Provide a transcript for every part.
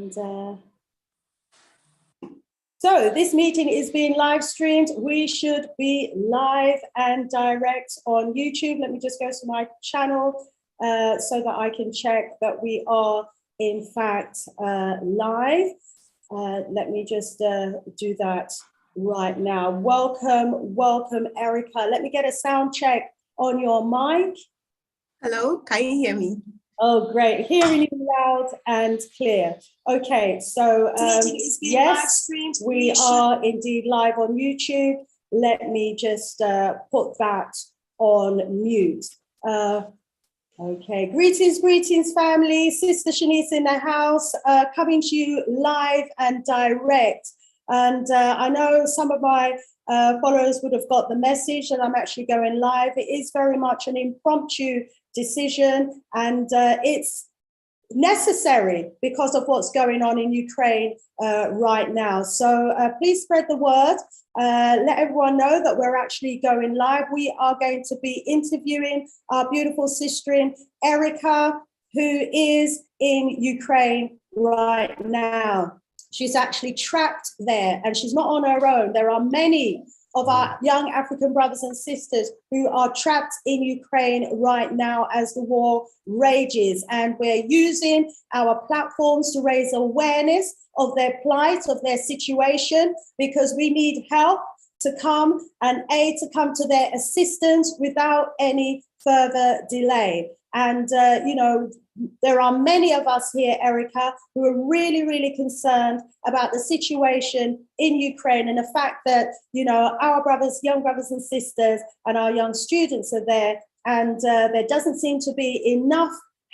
And so this meeting is being live streamed. We should be live and direct on YouTube. Let me just go to my channel so that I can check that we are in fact live. Let me just do that right now. Welcome, Erica. Let me get a sound check on your mic. Hello, can you hear me? Oh, great. Hearing you loud and clear. Okay, so yes, we are indeed live on YouTube. Let me just put that on mute. Okay, greetings, family. Sister Shanice in the house, coming to you live and direct. And I know some of my followers would have got the message that I'm actually going live. It is very much an impromptu decision, and it's necessary because of what's going on in Ukraine right now. So please spread the word. Let everyone know that we're actually going live. We are going to be interviewing our beautiful sister in Erica, who is in Ukraine right now. She's actually trapped there, and she's not on her own. There are many of our young African brothers and sisters who are trapped in Ukraine right now as the war rages. And we're using our platforms to raise awareness of their plight, of their situation, because we need help to come and aid to come to their assistance without any further delay. And, you know, there are many of us here, Erica, who are really, really concerned about the situation in Ukraine and the fact that, you know, our brothers, young brothers and sisters, and our young students are there, and there doesn't seem to be enough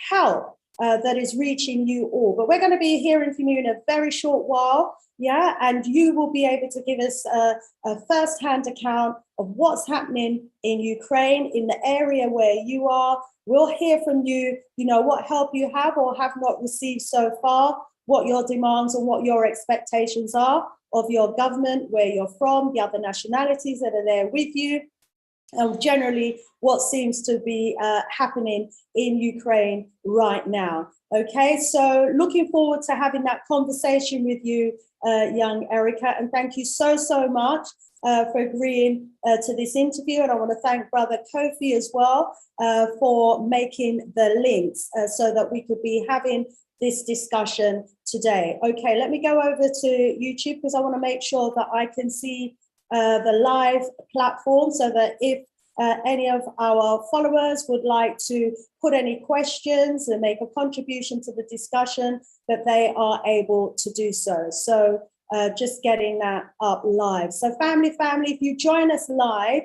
help that is reaching you all. But we're going to be hearing from you in a very short while, yeah, and you will be able to give us a first-hand account of what's happening in Ukraine, in the area where you are. We'll hear from you, you know, what help you have or have not received so far, what your demands and what your expectations are of your government, where you're from, the other nationalities that are there with you, and generally what seems to be happening in Ukraine right now. Okay, so looking forward to having that conversation with you, young Erica, and thank you so much for agreeing to this interview. And I want to thank Brother Kofi as well for making the links so that we could be having this discussion today. Okay, let me go over to YouTube because I want to make sure that I can see the live platform so that if any of our followers would like to put any questions and make a contribution to the discussion, that they are able to do so. So just getting that up live. So family, if you join us live,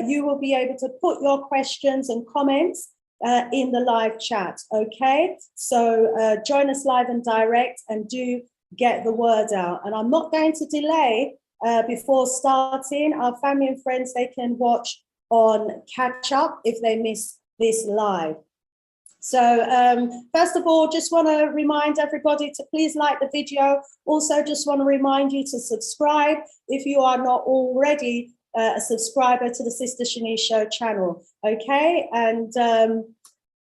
you will be able to put your questions and comments in the live chat, okay? So join us live and direct and do get the word out. And I'm not going to delay before starting. Our family and friends, they can watch on catch up if they miss this live. So first of all, just want to remind everybody to please like the video. Also, just want to remind you to subscribe if you are not already a subscriber to the Sister Shanice Show channel. Okay, and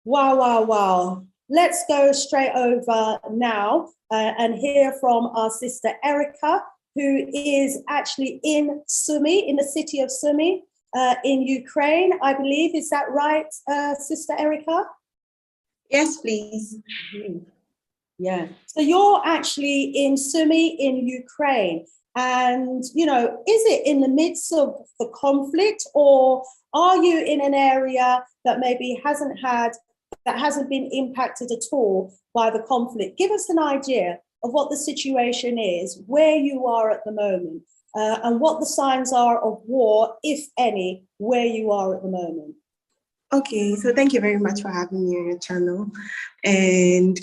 wow. Let's go straight over now and hear from our sister Erica, who is actually in Sumy, in the city of Sumy in Ukraine, I believe. Is that right, Sister Erica? Yes, please. Yeah. So you're actually in Sumy in Ukraine. And, you know, is it in the midst of the conflict, or are you in an area that maybe hasn't been impacted at all by the conflict? Give us an idea of what the situation is, where you are at the moment, and what the signs are of war, if any, where you are at the moment. Okay, so thank you very much for having me on your channel. And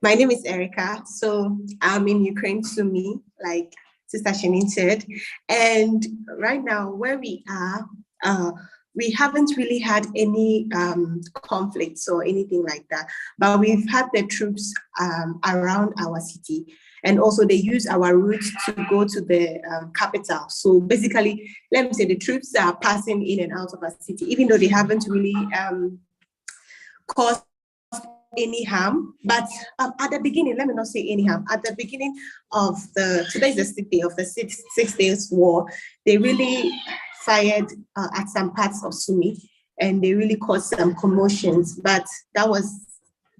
my name is Erica. So I'm in Ukraine, Sumy, like Sister Shinin said. And right now, where we are, we haven't really had any conflicts or anything like that, but we've had the troops around our city, and also they use our routes to go to the capital. So basically, let me say the troops are passing in and out of our city, even though they haven't really caused any harm, but at the beginning, let me not say any harm. At the beginning of today's the 6th day of the six days war, they really fired at some parts of Sumy, and they really caused some commotions. But that was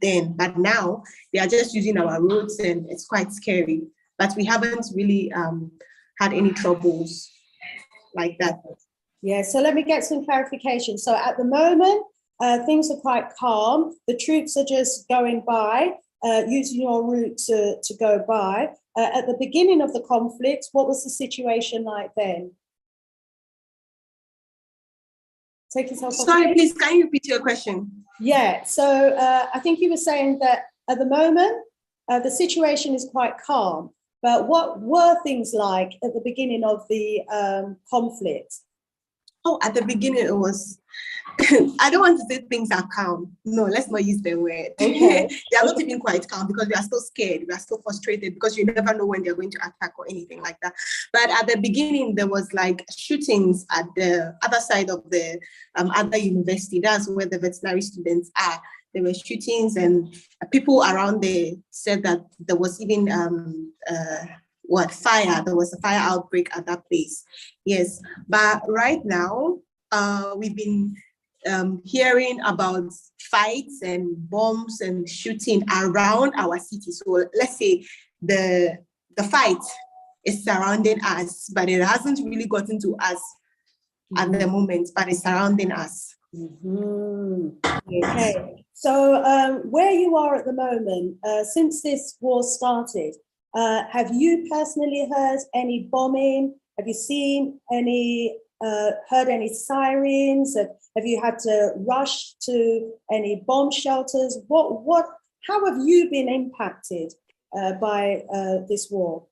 then. But now they are just using our roads, and it's quite scary. But we haven't really had any troubles like that. Yeah, so let me get some clarification. So at the moment, things are quite calm. The troops are just going by, using your route to go by. At the beginning of the conflict, what was the situation like then? Take yourself off. Sorry, please, can you repeat your question? Yeah, so I think you were saying that at the moment, the situation is quite calm. But what were things like at the beginning of the conflict? Oh, at the beginning, it was, I don't want to say things are calm. No, let's not use the word. Okay. They are not even quite calm because we are still scared. We are still frustrated because you never know when they're going to attack or anything like that. But at the beginning, there was like shootings at the other side of the other university. That's where the veterinary students are. There were shootings, and people around there said that there was even fire. There was a fire outbreak at that place. Yes, but right now we've been hearing about fights and bombs and shooting around our city. So let's say the fight is surrounding us, but it hasn't really gotten to us at the moment, but it's surrounding us. Okay, so where you are at the moment, since this war started, have you personally heard any bombing? Have you seen any, heard any sirens? Have you had to rush to any bomb shelters? How have you been impacted by this war?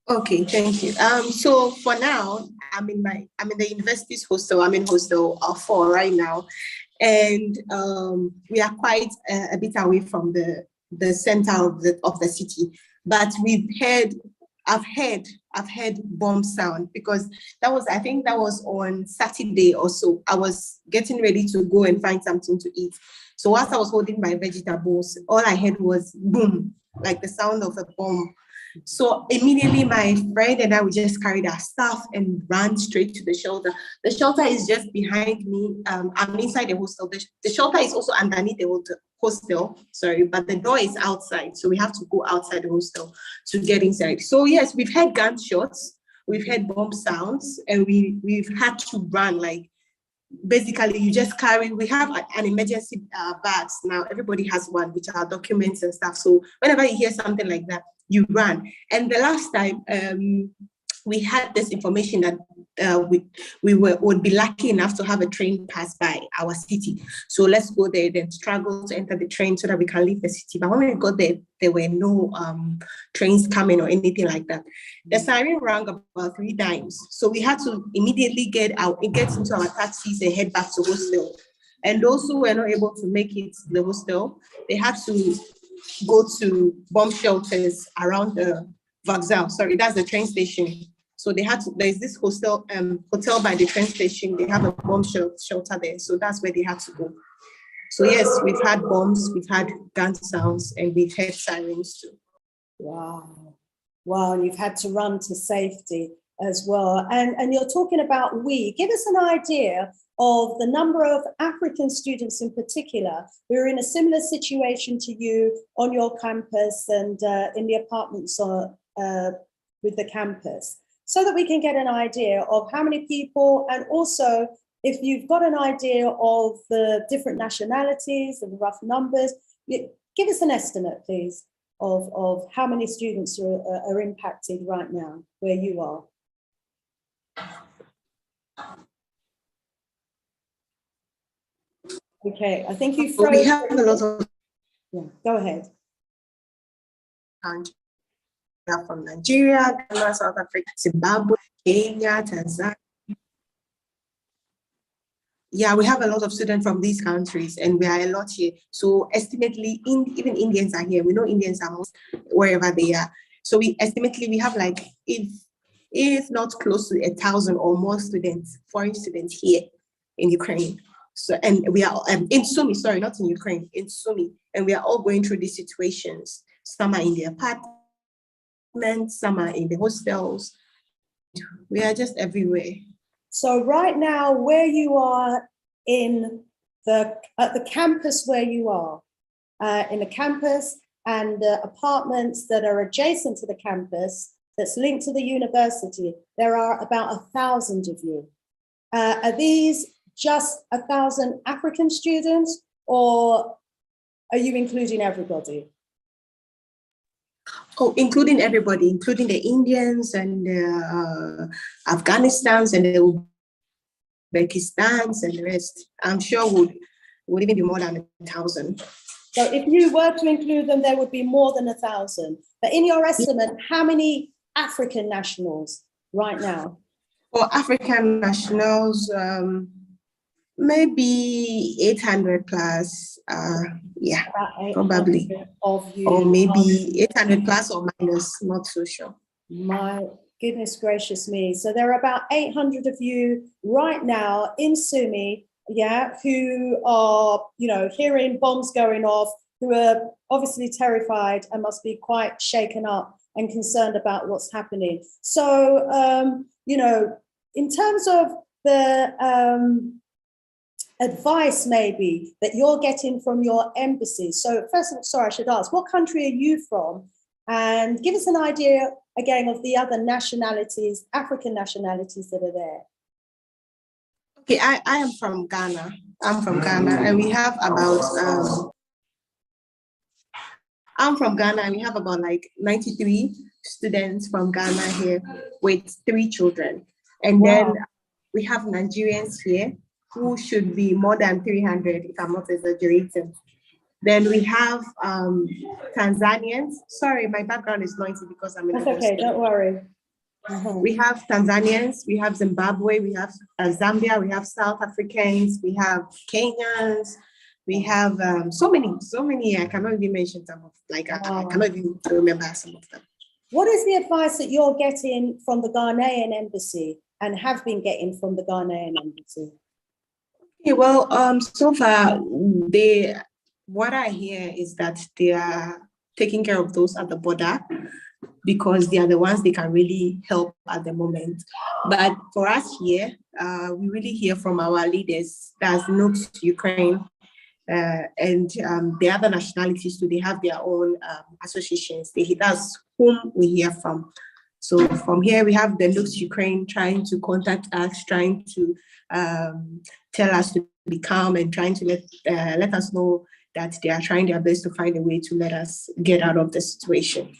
Okay, thank you. So for now, I'm in the university's hostel. I'm in hostel 4 right now, and we are quite a bit away from the center of the city. But I've heard bomb sound, because I think that was on Saturday or so. I was getting ready to go and find something to eat. So whilst I was holding my vegetables, all I heard was boom, like the sound of a bomb. So immediately my friend and I, we just carried our stuff and ran straight to the shelter. The shelter is just behind me. I'm inside the hostel. The shelter is also underneath the hostel, but the door is outside. So we have to go outside the hostel to get inside. So yes, we've had gunshots, we've had bomb sounds, and we've had to run. Like, basically you just carry, we have an emergency bags now. Everybody has one, which are documents and stuff. So whenever you hear something like that, you run. And the last time we had this information that we would be lucky enough to have a train pass by our city. So let's go there, then struggle to enter the train so that we can leave the city. But when we got there, there were no trains coming or anything like that. The siren rang about 3 times. So we had to immediately get into our taxis and head back to hostel. And those who were not able to make it to the hostel, they had to go to bomb shelters around the Vauxhall. Sorry, that's the train station. So there's this hotel by the train station. They have a bomb shelter there. So that's where they had to go. So yes, we've had bombs, we've had gun sounds, and we've heard sirens too. Wow. Wow, and you've had to run to safety as well. And you're talking about we. Give us an idea of the number of African students in particular who are in a similar situation to you on your campus and in the apartments with the campus, so that we can get an idea of how many people, and also if you've got an idea of the different nationalities and rough numbers. Give us an estimate, please, of how many students are impacted right now where you are. Okay, I think you froze. We have a lot of. Yeah, go ahead. From Nigeria, Ghana, South Africa, Zimbabwe, Kenya, Tanzania. Yeah, we have a lot of students from these countries, and we are a lot here. So estimately, even Indians are here. We know Indians are most wherever they are. So we have like, if not close to 1,000 or more students, foreign students here in Ukraine. So, and we are in Sumy, sorry, not in Ukraine, in Sumy, and we are all going through these situations. Some are in the apartments, some are in the hostels. We are just everywhere. So right now, where you are at the campus where you are, in the campus and the apartments that are adjacent to the campus, that's linked to the university, there are about 1,000 of you. Are these just 1,000 African students, or are you including everybody? Oh, including everybody, including the Indians and the Afghanistans and the Uzbekistans and the rest. I'm sure would even be more than 1,000. So if you were to include them, there would be more than 1,000. But in your estimate, how many African nationals right now? For African nationals, maybe 800 plus. Yeah, probably. Of you. Or maybe 800 plus or minus, not so sure. My goodness gracious me. So there are about 800 of you right now in Sumy, yeah, who are, hearing bombs going off, who are obviously terrified and must be quite shaken up and concerned about what's happening. So, in terms of the advice maybe that you're getting from your embassy. So first, sorry, I should ask, what country are you from? And give us an idea again of the other nationalities, African nationalities that are there. Okay, I am from Ghana. I'm from Ghana, and we have about I'm from Ghana, and we have about like 93 students from Ghana here with 3 children. And wow. Then we have Nigerians here who should be more than 300, if I'm not exaggerating. Then we have Tanzanians. Sorry, my background is noisy because I'm in That's okay, don't worry. We have Tanzanians, we have Zimbabwe, we have Zambia, we have South Africans, we have Kenyans, we have so many. I cannot even mention some of, like, I cannot even remember some of them. What is the advice that you're getting from the Ghanaian embassy and have been getting from the Ghanaian embassy? Okay, well, so far, what I hear is that they are taking care of those at the border because they are the ones they can really help at the moment. But for us here, we really hear from our leaders, that's NUX Ukraine, and the other nationalities too. They have their own associations. That's whom we hear from. So from here, we have the NUX Ukraine trying to contact us, trying to tell us to be calm and trying to let us know that they are trying their best to find a way to let us get out of the situation.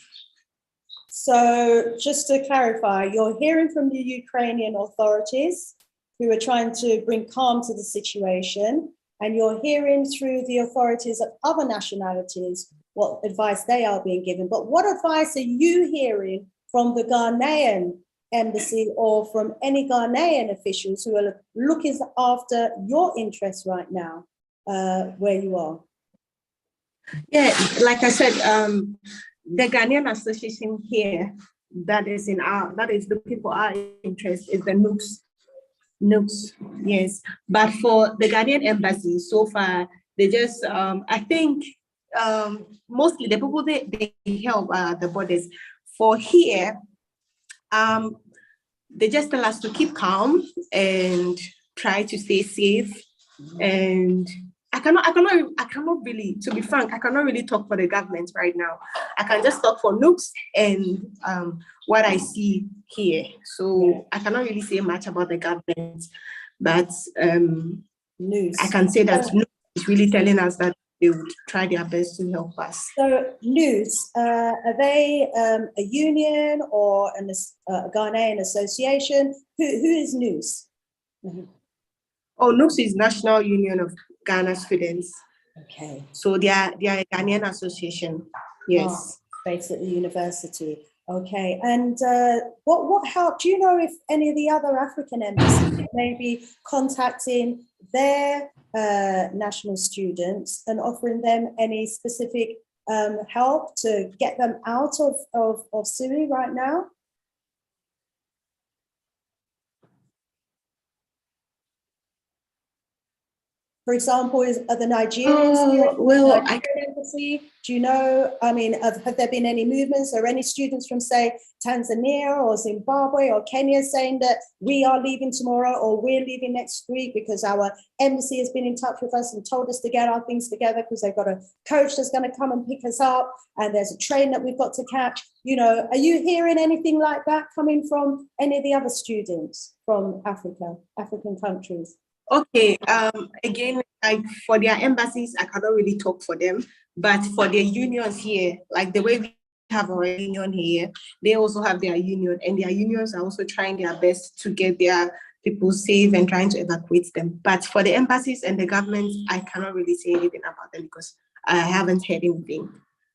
So just to clarify, you're hearing from the Ukrainian authorities who are trying to bring calm to the situation, and you're hearing through the authorities of other nationalities what advice they are being given. But what advice are you hearing from the Ghanaian embassy or from any Ghanaian officials who are looking after your interests right now, where you are? Yeah, like I said, the Ghanaian Association here that is looking for our interest is the NUX, yes. But for the Ghanaian embassy, so far, they just, I think, mostly the people they help the borders. For here, they just tell us to keep calm and try to stay safe. And I cannot really, to be frank, I cannot really talk for the government right now. I can just talk for NUX and what I see here. So I cannot really say much about the government, but I can say that NUX is really telling us that they would try their best to help us. So NUX, are they a union or a Ghanaian association? Who is NUX? Mm-hmm. Oh, NUX is National Union of Ghana Students. Okay. So they are a Ghanaian association. Yes. Based at the university. Okay. And what help? Do you know if any of the other African embassies may be contacting their national students and offering them any specific help to get them out of Sumy right now? For example, are the Nigerians here? Well, Nigerian embassy? Do you know, I mean, have there been any movements or any students from, say, Tanzania or Zimbabwe or Kenya saying that we are leaving tomorrow or we're leaving next week because our embassy has been in touch with us and told us to get our things together because they've got a coach that's going to come and pick us up and there's a train that we've got to catch? You know, are you hearing anything like that coming from any of the other students from Africa, African countries? Okay, again, like for their embassies, I cannot really talk for them, but for their unions here, like the way we have our union here, they also have their union, and their unions are also trying their best to get their people safe and trying to evacuate them. But for the embassies and the governments, I cannot really say anything about them because I haven't heard anything.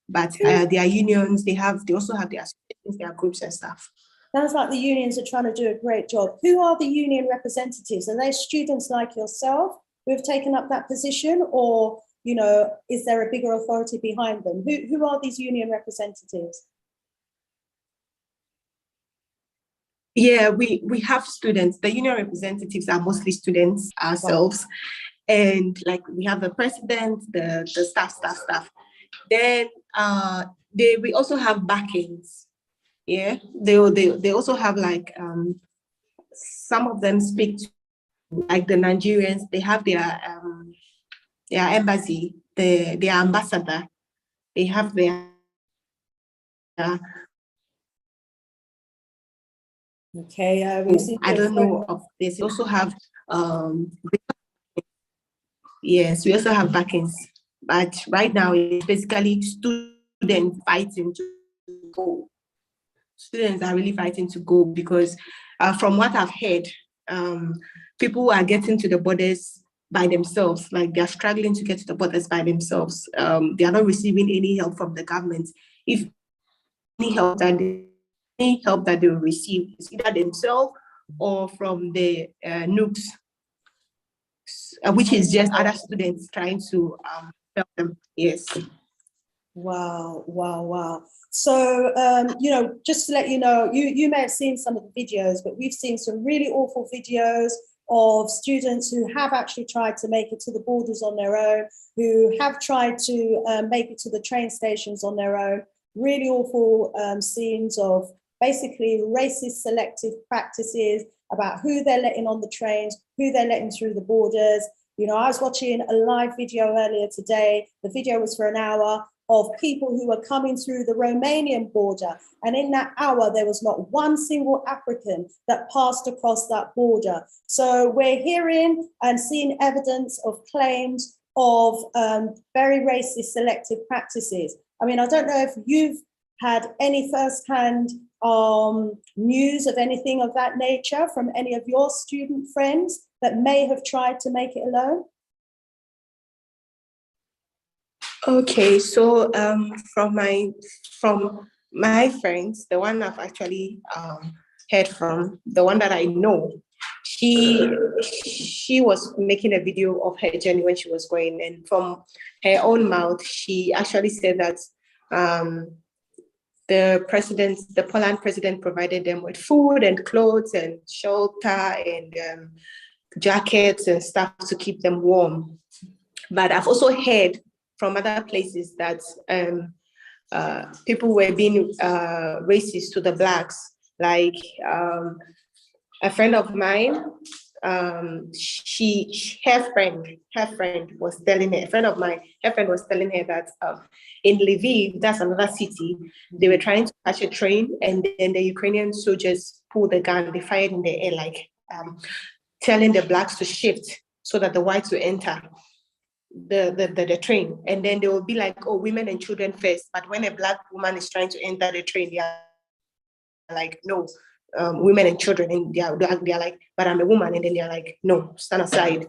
But their unions, they also have their associations, their groups and stuff. Sounds like the unions are trying to do a great job. Who are the union representatives? Are they students like yourself who have taken up that position, or, you know, is there a bigger authority behind them? Who are these union representatives? Yeah, we have students. The union representatives are mostly students ourselves. Wow. And like we have the president, the staff. Then we also have backings. Yeah, they also have like some of them speak to, like the Nigerians, they have their embassy, their ambassador, they have their okay, I don't know of this. We also have yes, we also have backings, but right now it's basically students fighting to go. Students are really fighting to go because from what I've heard, people are getting to the borders by themselves, like they're struggling to get to the borders by themselves. They are not receiving any help from the government. If any help that they will receive is either themselves or from the NUCs, which is just other students trying to help them. Yes. Wow. So, you know, just to let you know, you may have seen some of the videos, but we've seen some really awful videos of students who have actually tried to make it to the borders on their own, who have tried to make it to the train stations on their own. Really awful scenes of basically racist selective practices about who they're letting on the trains, who they're letting through the borders. You know, I was watching a live video earlier today. The video was for an hour of people who were coming through the Romanian border. And in that hour, there was not one single African that passed across that border. So we're hearing and seeing evidence of claims of very racist selective practices. I mean, I don't know if you've had any firsthand news of anything of that nature from any of your student friends that may have tried to make it alone. Okay, so from my friends, the one I've actually heard from, the one that I know, she was making a video of her journey when she was going, and from her own mouth, she actually said that the Poland president provided them with food and clothes and shelter and jackets and stuff to keep them warm. But I've also heard from other places that people were being racist to the Blacks. Like a friend of mine, her friend was telling her that in Lviv, that's another city, they were trying to catch a train, and then the Ukrainian soldiers pulled the gun, they fired in the air, like telling the Blacks to shift so that the whites will enter the train. And then they will be like, oh, women and children first. But when a Black woman is trying to enter the train, they are like, no, women and children. And they are like, but I'm a woman. And then they're like, no, stand aside.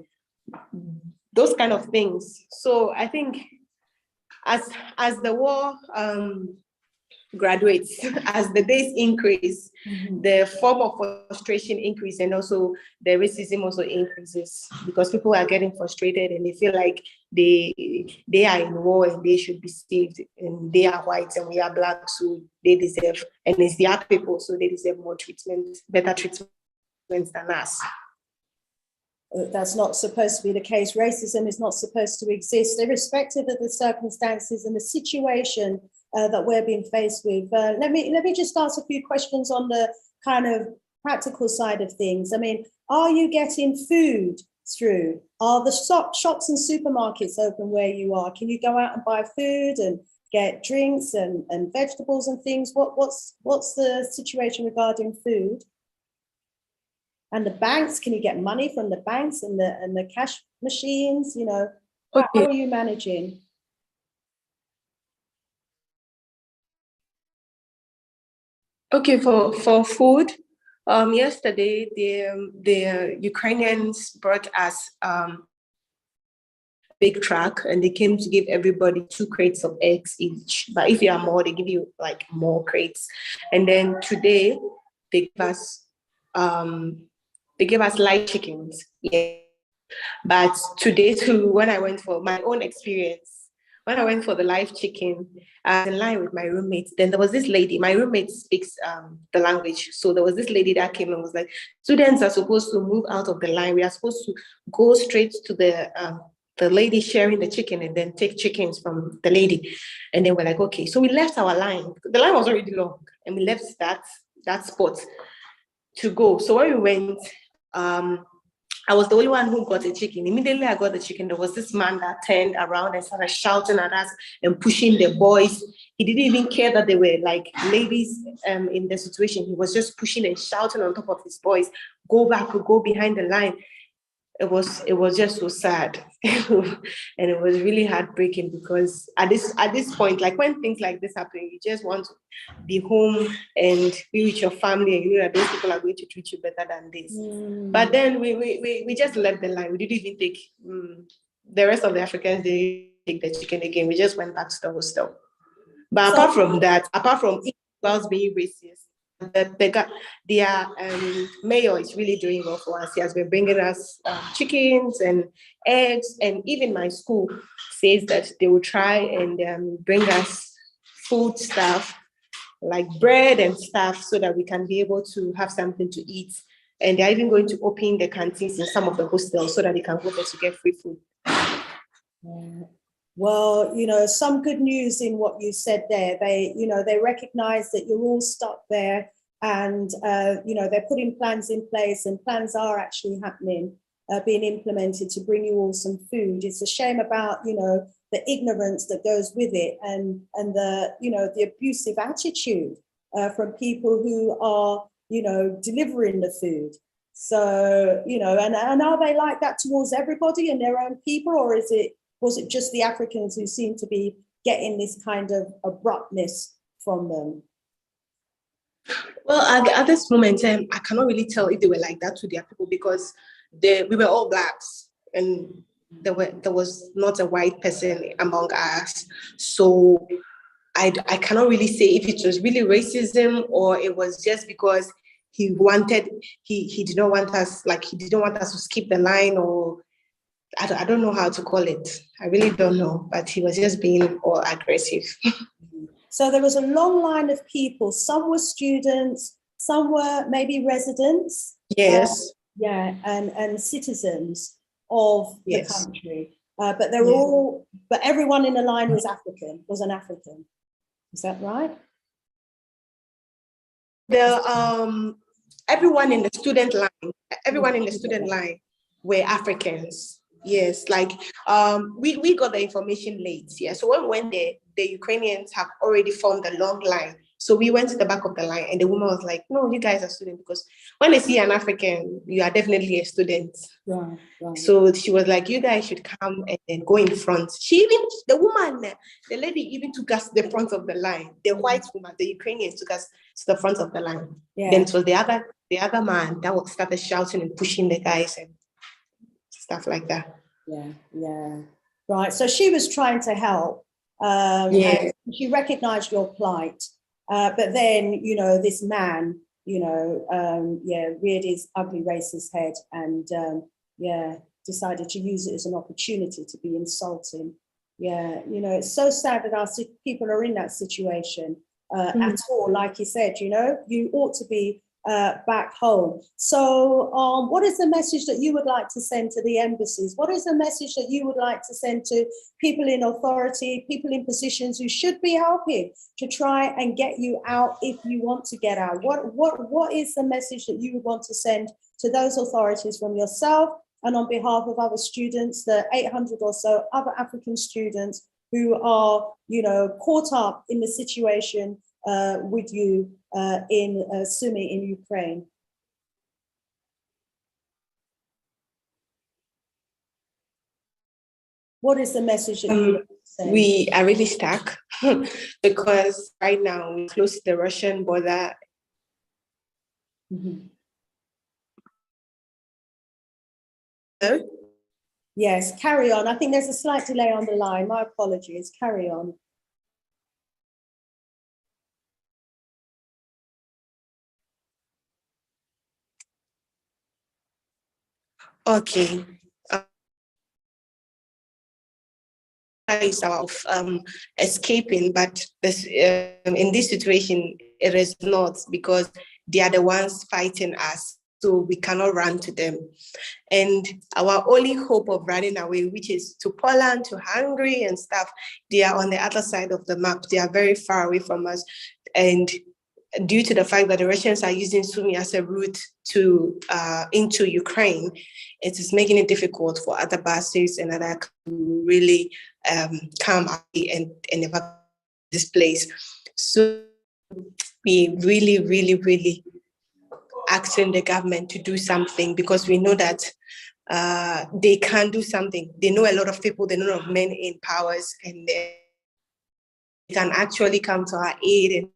Those kind of things. So I think as the war graduates, as the days increase, the form of frustration increases, and also the racism also increases, because people are getting frustrated and they feel like they are in war and they should be saved, and they are whites and we are Black, so they deserve, and it's their people, so they deserve more treatment, better treatment than us. That's not supposed to be the case. Racism is not supposed to exist, irrespective of the circumstances and the situation that we're being faced with. Let me just ask a few questions on the kind of practical side of things. I mean, are you getting food through? Are the shops and supermarkets open where you are? Can you go out and buy food and get drinks and vegetables and things? What's the situation regarding food? And the banks, can you get money from the banks and the cash machines? You know, Okay. how are you managing? Okay, for food, yesterday the Ukrainians brought us big truck, and they came to give everybody 2 crates of eggs each. But if you are more, they give you like more crates. And then today they gave us live chickens. Yeah. But today too, when I went for my own experience, when I went for the live chicken, I was in line with my roommate. Then there was this lady, my roommate speaks the language. So there was this lady that came and was like, students are supposed to move out of the line. We are supposed to go straight to the lady sharing the chicken and then take chickens from the lady. And then we're like, okay. So we left our line. The line was already long, and we left that spot to go. So when we went, I was the only one who got a chicken. Immediately I got the chicken, there was this man that turned around and started shouting at us and pushing the boys. He didn't even care that they were like ladies in the situation. He was just pushing and shouting on top of his boys, go back or go behind the line. It was just so sad. And it was really heartbreaking, because at this point, like when things like this happen, you just want to be home and be with your family, and you know that those people are going to treat you better than this. But then we just left the line. We didn't even take the rest of the Africans, they didn't take the chicken again. We just went back to the hostel. But apart from that, apart from individuals being racist, their mayor is really doing well for us. He has been bringing us chickens and eggs, and even my school says that they will try and bring us food stuff like bread and stuff, so that we can be able to have something to eat. And they're even going to open the canteens in some of the hostels so that they can go there to get free food. Yeah. Well, you know, some good news in what you said there. They recognize that you're all stuck there, and they're putting plans in place, and plans are actually happening, being implemented to bring you all some food. It's a shame about the ignorance that goes with it, and the abusive attitude from people who are delivering the food. So and are they like that towards everybody and their own people, or was it just the Africans who seem to be getting this kind of abruptness from them? Well, at this moment, I cannot really tell if they were like that to their people, because we were all blacks, and there was not a white person among us. So I cannot really say if it was really racism, or it was just because he didn't want us to skip the line, or I don't know how to call it. I really don't know, but he was just being all aggressive. So there was a long line of people. Some were students, some were maybe residents. Yes. And citizens of the Yes. country. But they were but everyone in the line was an African. Is that right? Everyone in the student line were Africans. Yes, like we got the information late. Yeah, so when we went there, the Ukrainians have already formed a long line. So we went to the back of the line, and the woman was like, "No, you guys are students, because when they see an African, you are definitely a student." Right. So she was like, "You guys should come and then go in front." The lady even took us to the front of the line. The white woman, the Ukrainians took us to the front of the line. Yeah. Then it was the other man that started shouting and pushing the guys and stuff like that. Yeah. Right. So she was trying to help. And she recognized your plight. But then, this man, reared his ugly racist head and, decided to use it as an opportunity to be insulting. Yeah, it's so sad that our people are in that situation at all. Like you said, you ought to be back home. So what is the message that you would like to send to the embassies? What is the message that you would like to send to people in authority, people in positions who should be helping to try and get you out if you want to get out? What is the message that you would want to send to those authorities from yourself and on behalf of other students, the 800 or so other African students who are, you know, caught up in the situation with you in Sumy in Ukraine? What is the message that you say? We are really stuck because right now we're close to the Russian border. Mm-hmm. Hello? Yes, carry on. I think there's a slight delay on the line. My apologies. Carry on. Okay. Is of escaping, but this, in this situation, it is not, because they are the ones fighting us, so we cannot run to them. And our only hope of running away, which is to Poland, to Hungary and stuff, they are on the other side of the map. They are very far away from us. And due to the fact that the Russians are using Sumy as a route to into Ukraine, it is making it difficult for other buses and other to really come out and evacuate this place. So we really asking the government to do something, because we know that they can do something. They know a lot of people, they know a lot of men in powers, and they can actually come to our aid and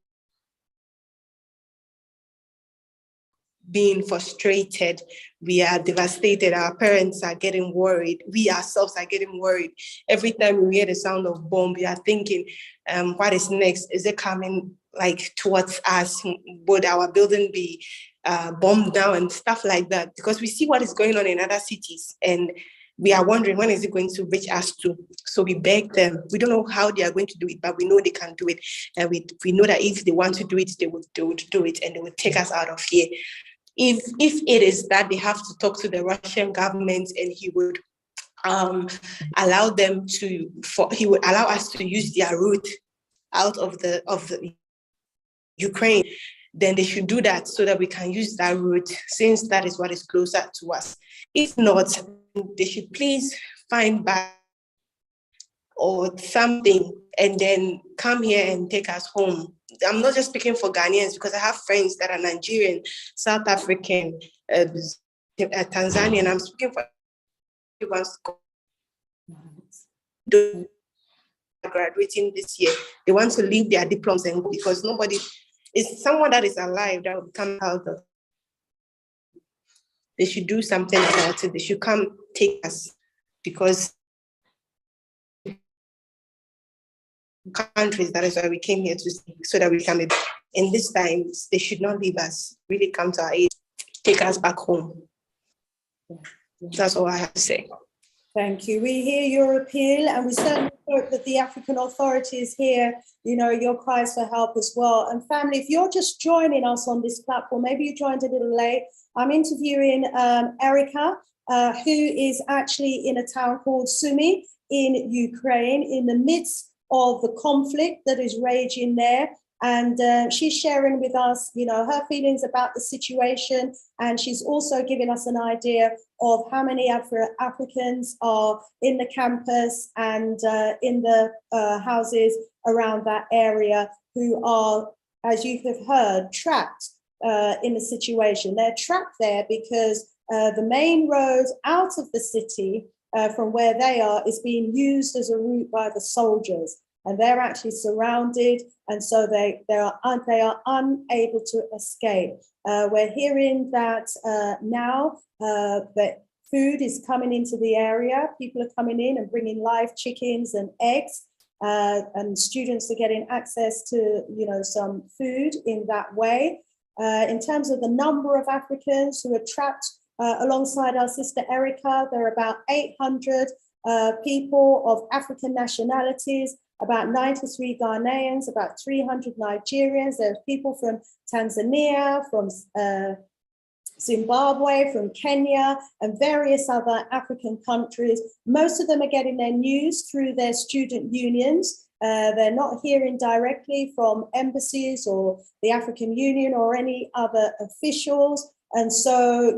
being frustrated. We are devastated. Our parents are getting worried. We ourselves are getting worried. Every time we hear the sound of bomb, we are thinking, what is next? Is it coming like towards us? Would our building be bombed down and stuff like that? Because we see what is going on in other cities, and we are wondering, when is it going to reach us too? So we beg them. We don't know how they are going to do it, but we know they can do it. And we know that if they want to do it, they would do it, and they would take us out of here. If it is that they have to talk to the Russian government, and he would allow them to, he would allow us to use their route out of the Ukraine, then they should do that so that we can use that route, since that is what is closer to us. If not, they should please find back or something and then come here and take us home. I'm not just speaking for Ghanaians, because I have friends that are Nigerian, South African, Tanzanian. I'm speaking for everyone graduating this year. They want to leave their diplomas and go, because nobody is someone that is alive that will come out of. They should do something about it. They should come take us, because countries, that is why we came here to see, so that we can be. In this time, they should not leave us. Really come to our aid, take us back home. That's all I have to say. Thank you. We hear your appeal, and we certainly hope that the African authorities hear, you know, your cries for help as well. And family, if you're just joining us on this platform, maybe you joined a little late. I'm interviewing Erica, who is actually in a town called Sumy in Ukraine, in the midst of the conflict that is raging there. And she's sharing with us, you know, her feelings about the situation. And she's also giving us an idea of how many Africans are in the campus and in the houses around that area who are, as you have heard, trapped in the situation. They're trapped there because the main road out of the city from where they are is being used as a route by the soldiers. And they're actually surrounded, and so they are unable to escape. We're hearing that now that food is coming into the area. People are coming in and bringing live chickens and eggs, and students are getting access to, you know, some food in that way. In terms of the number of Africans who are trapped alongside our sister Erica, there are about 800 people of African nationalities. about 93 Ghanaians, about 300 Nigerians. There's people from Tanzania, from Zimbabwe, from Kenya, and various other African countries. Most of them are getting their news through their student unions. They're not hearing directly from embassies or the African Union or any other officials. And so,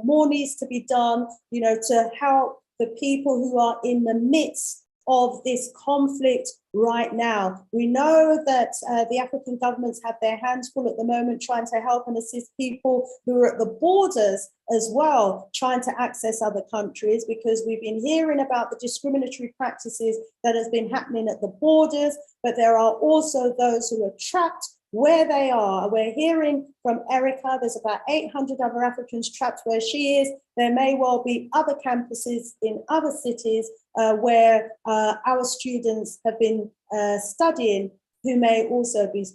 more needs to be done, to help the people who are in the midst of this conflict right now. We know that the African governments have their hands full at the moment trying to help and assist people who are at the borders as well, trying to access other countries, because we've been hearing about the discriminatory practices that has been happening at the borders, but there are also those who are trapped where they are. We're hearing from Erica, there's about 800 other Africans trapped where she is. There may well be other campuses in other cities where our students have been studying who may also be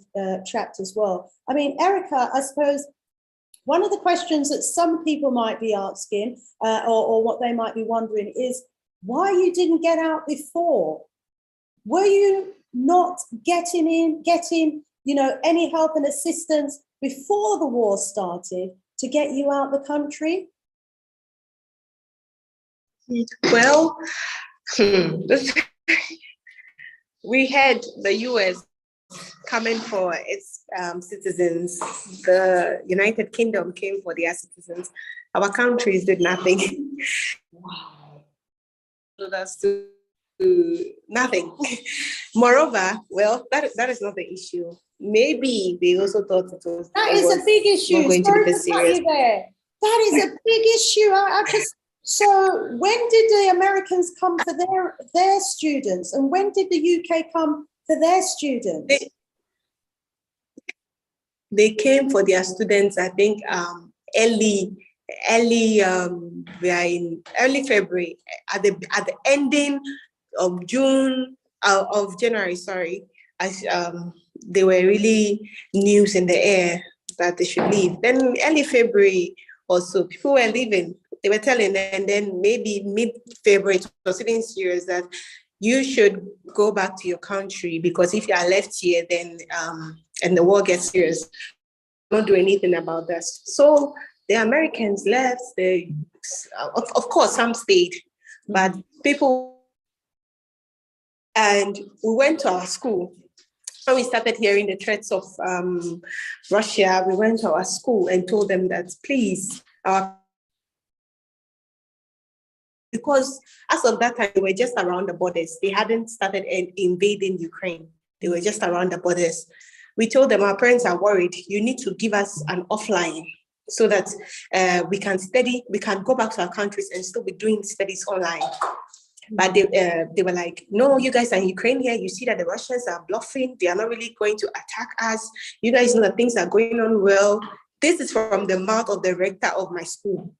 trapped as well. I mean, Erica, I suppose one of the questions that some people might be asking or what they might be wondering is why you didn't get out before. Were you not getting any help and assistance before the war started to get you out the country? Well, we had the US coming for its citizens. The United Kingdom came for their citizens. Our countries did nothing. Wow. So that's nothing. Moreover, well, that is not the issue. Maybe they also thought it was. That is a big issue. Going to be this serious. That is a big issue. So when did the Americans come for their students, and when did the UK come for their students? They came for their students, I think, early. We are in early February, at the ending of January. Sorry, as they were really news in the air that they should leave. Then early February or so, people were leaving. They were telling, and then maybe mid-February, it was even serious that you should go back to your country, because if you are left here, then and the war gets serious, not do anything about that. So the Americans left. Of course, some stayed, but people. And we went to our school. When we started hearing the threats of Russia, we went to our school and told them that, please, because as of that time, they were just around the borders. They hadn't started invading Ukraine. They were just around the borders. We told them, our parents are worried. You need to give us an offline so that we can study, we can go back to our countries and still be doing studies online. But they were like, no, you guys are in Ukraine here. You see that the Russians are bluffing. They are not really going to attack us. You guys know that things are going on well. This is from the mouth of the rector of my school.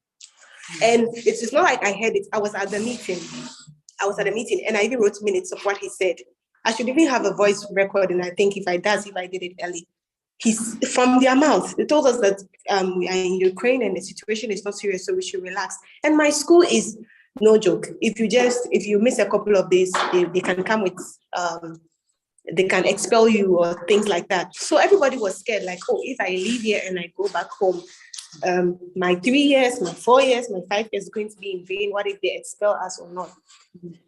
And it's not like I heard it. I was at the meeting. And I even wrote minutes of what he said. I should even have a voice recording, I think, if I did it early. He's from their mouth. They told us that we are in Ukraine and the situation is not serious, so we should relax. And my school is no joke. If you miss a couple of days, they can come with they can expel you or things like that. So everybody was scared, like, oh, if I leave here and I go back home, my 3 years, my 4 years, my 5 years is going to be in vain. What if they expel us or not?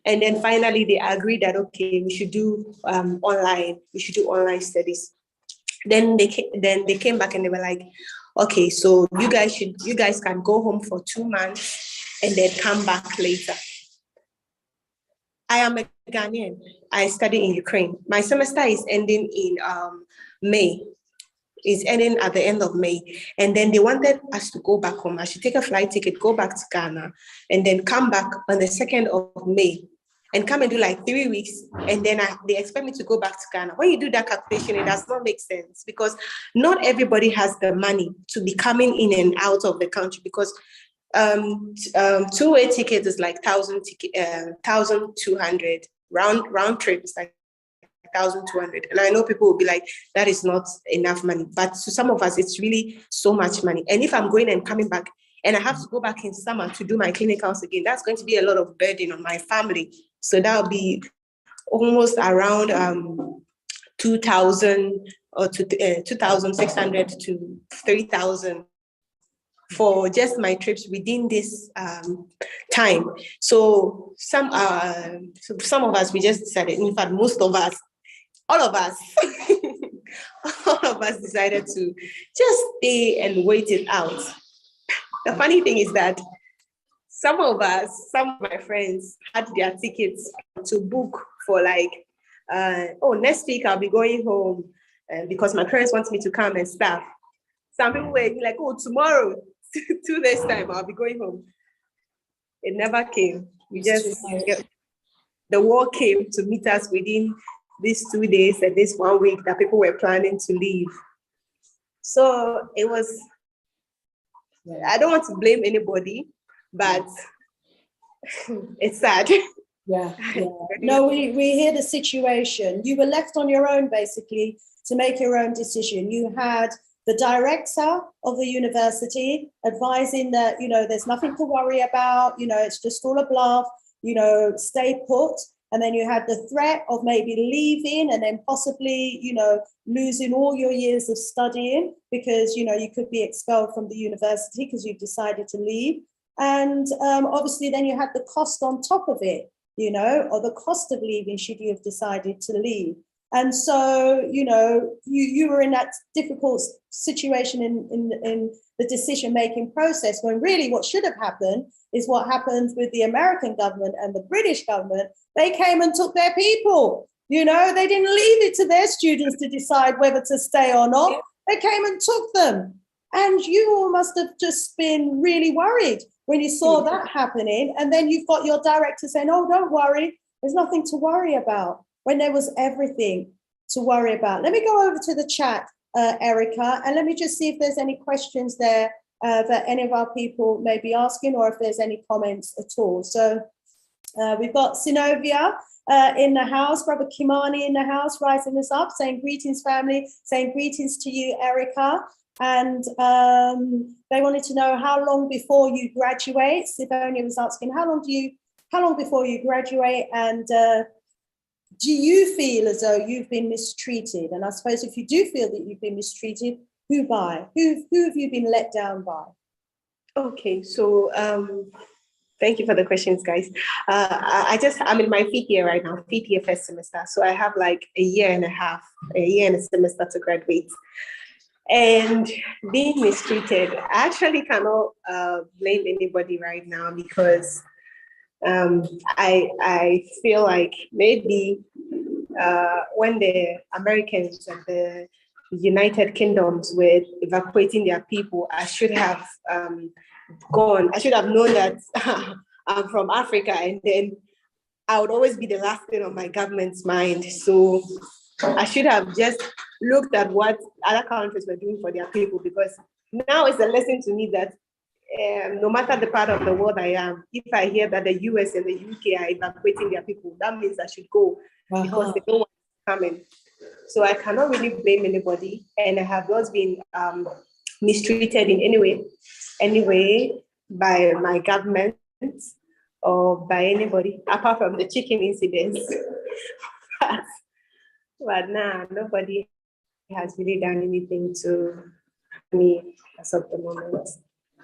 And then finally they agreed that, okay, we should do online. We should do online studies. Then they came back and they were like, okay, so you guys can go home for 2 months and then come back later. I am a Ghanaian. I study in Ukraine. My semester is ending in May. It's ending at the end of May. And then they wanted us to go back home. I should take a flight ticket, go back to Ghana, and then come back on the 2nd of May and come and do like 3 weeks. And then they expect me to go back to Ghana. When you do that calculation, it does not make sense because not everybody has the money to be coming in and out of the country because two-way ticket is like 1,200 round trip is like 1,200. And I know people will be like, that is not enough money. But to some of us, it's really so much money. And if I'm going and coming back and I have to go back in summer to do my clinicals again, that's going to be a lot of burden on my family. So that will be almost around 2,000 or 2,600 to 3,000 for just my trips within this time. So some of us, we just decided, in fact, most of us, all of us, all of us decided to just stay and wait it out. The funny thing is that some of my friends had their tickets to book for like, next week I'll be going home because my parents want me to come and stuff. Some people were like, oh, tomorrow, 2 days time, I'll be going home. It never came. The war came to meet us within these 2 days and this 1 week that people were planning to leave. So it was, I don't want to blame anybody, but it's sad. Yeah. No, we hear the situation. You were left on your own, basically, to make your own decision. You had the director of the university advising that, there's nothing to worry about, it's just all a bluff, stay put. And then you had the threat of maybe leaving and then possibly, losing all your years of studying because, you could be expelled from the university because you've decided to leave. And obviously then you had the cost on top of it, or the cost of leaving should you have decided to leave. And so, you were in that difficult situation in the decision-making process when really what should have happened is what happened with the American government and the British government. They came and took their people, they didn't leave it to their students to decide whether to stay or not. They came and took them. And you all must have just been really worried when you saw that happening. And then you've got your director saying, oh, don't worry, there's nothing to worry about, when there was everything to worry about. Let me go over to the chat, Erica, and let me just see if there's any questions there that any of our people may be asking, or if there's any comments at all. So we've got Sinovia in the house, Brother Kimani in the house, rising us up, saying greetings, family, saying greetings to you, Erica. And they wanted to know how long before you graduate. Sivonia was asking, how long before you graduate, and do you feel as though you've been mistreated? And I suppose if you do feel that you've been mistreated, who by? Who have you been let down by? Okay, so thank you for the questions, guys. I'm in my 5th year right now, 5th year first semester. So I have like a year and a semester to graduate. And being mistreated, I actually cannot blame anybody right now because I feel like maybe when the Americans and the United Kingdoms were evacuating their people, I should have gone. I should have known that I'm from Africa, and then I would always be the last thing on my government's mind. So I should have just looked at what other countries were doing for their people, because now it's a lesson to me that no matter the part of the world I am, if I hear that the US and the UK are evacuating their people, that means I should go because they know what's coming. So I cannot really blame anybody, and I have not been mistreated in any way by my government or by anybody, apart from the chicken incidents. But nah, nobody has really done anything to me as of the moment.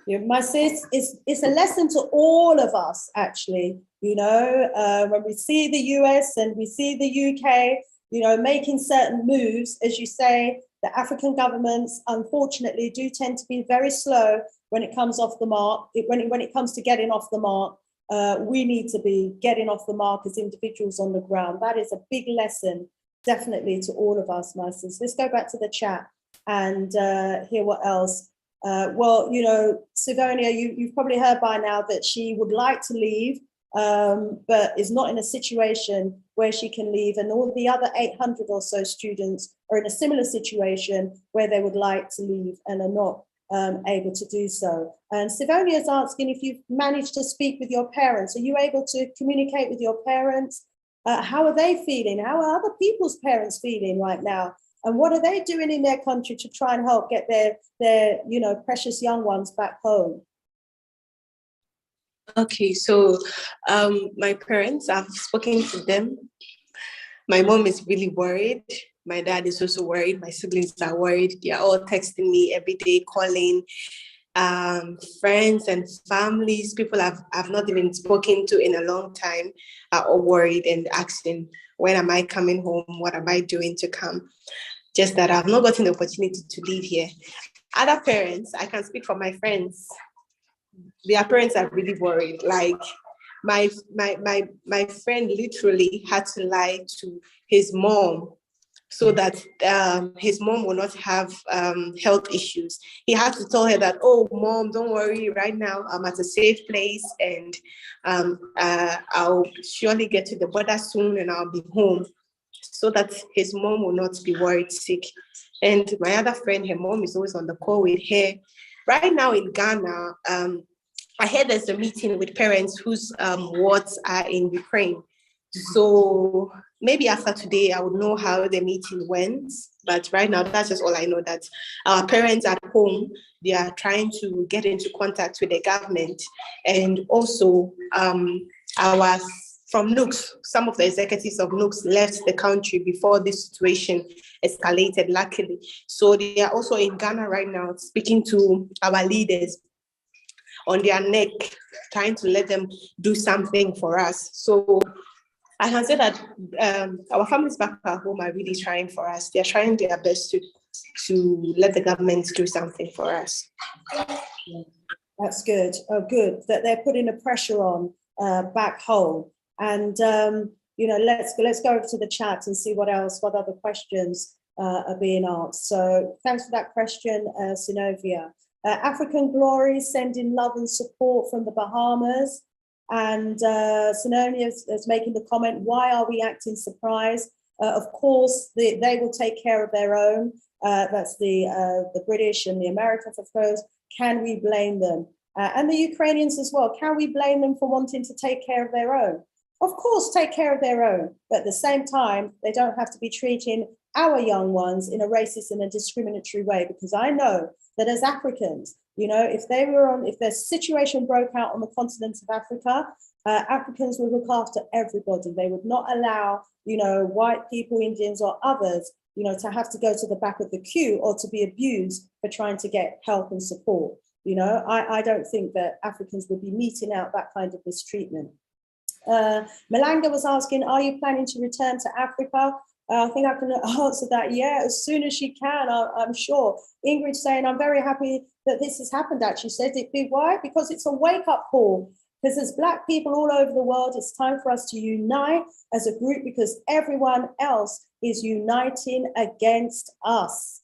Yeah, my sis, it's a lesson to all of us, actually. When we see the US and we see the UK, making certain moves, as you say, the African governments, unfortunately, do tend to be very slow when it comes off the mark. When it comes to getting off the mark, we need to be getting off the mark as individuals on the ground. That is a big lesson, definitely, to all of us, my sis. Let's go back to the chat and hear what else. Sivonia, you've probably heard by now that she would like to leave, but is not in a situation where she can leave. And all the other 800 or so students are in a similar situation where they would like to leave and are not able to do so. And Sivonia is asking if you've managed to speak with your parents. Are you able to communicate with your parents? How are they feeling? How are other people's parents feeling right now? And what are they doing in their country to try and help get their precious young ones back home? Okay, so my parents, I've spoken to them, My mom is really worried. My dad is also worried. My siblings are worried. They are all texting me every day, calling. Friends and families, people I've not even spoken to in a long time, are all worried and asking, when am I coming home? What am I doing to come? Just that I've not gotten the opportunity to live here. Other parents, I can speak for my friends. Their parents are really worried. Like my friend literally had to lie to his mom so that his mom will not have health issues. He had to tell her that, oh, mom, don't worry, right now I'm at a safe place, and I'll surely get to the border soon and I'll be home, so that his mom will not be worried sick. And my other friend, her mom is always on the call with her. Right now in Ghana, I heard there's a meeting with parents whose wards are in Ukraine. So maybe after today, I would know how the meeting went. But right now, that's just all I know, that our parents at home, they are trying to get into contact with the government. And also our from Nooks, some of the executives of Nooks left the country before this situation escalated, luckily. So they are also in Ghana right now, speaking to our leaders on their neck, trying to let them do something for us. So I can say that our families back at home are really trying for us. They're trying their best to let the government do something for us. That's good. Oh, good that they're putting the pressure on back home. And let's go over to the chat and see what other questions are being asked. So thanks for that question, Synovia. African Glory sending love and support from the Bahamas. And Synovia is making the comment, why are we acting surprised? Of course, they will take care of their own. That's the British and the Americans, I suppose. Can we blame them? And the Ukrainians as well. Can we blame them for wanting to take care of their own? Of course, take care of their own. But at the same time, they don't have to be treating our young ones in a racist and a discriminatory way, because I know that as Africans, if their situation broke out on the continent of Africa, Africans would look after everybody. They would not allow, white people, Indians or others, to have to go to the back of the queue or to be abused for trying to get help and support. I don't think that Africans would be meting out that kind of mistreatment. Malanga was asking, are you planning to return to Africa? I think I can answer that. Yeah, as soon as she can, I'm sure. Ingrid saying, I'm very happy that this has happened, actually. Says it. Why? Because it's a wake-up call. Because as Black people all over the world, it's time for us to unite as a group, because everyone else is uniting against us.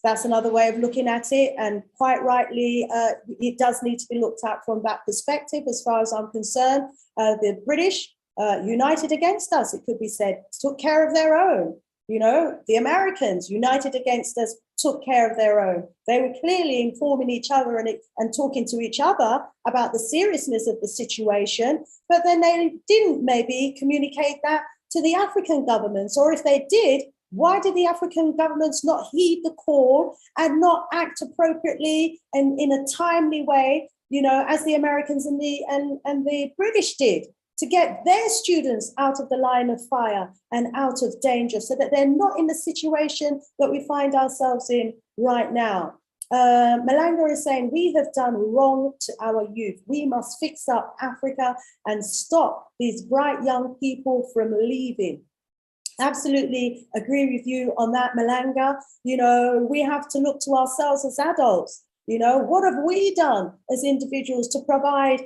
That's another way of looking at it. And quite rightly, it does need to be looked at from that perspective, as far as I'm concerned. The British united against us, it could be said, took care of their own. The Americans united against us, took care of their own. They were clearly informing each other and talking to each other about the seriousness of the situation, but then they didn't maybe communicate that to the African governments, or if they did, why did the African governments not heed the call and not act appropriately and in a timely way, as the Americans and the British did, to get their students out of the line of fire and out of danger, so that they're not in the situation that we find ourselves in right now. Malanga is saying, we have done wrong to our youth. We must fix up Africa and stop these bright young people from leaving. Absolutely agree with you on that, Malanga. We have to look to ourselves as adults. What have we done as individuals to provide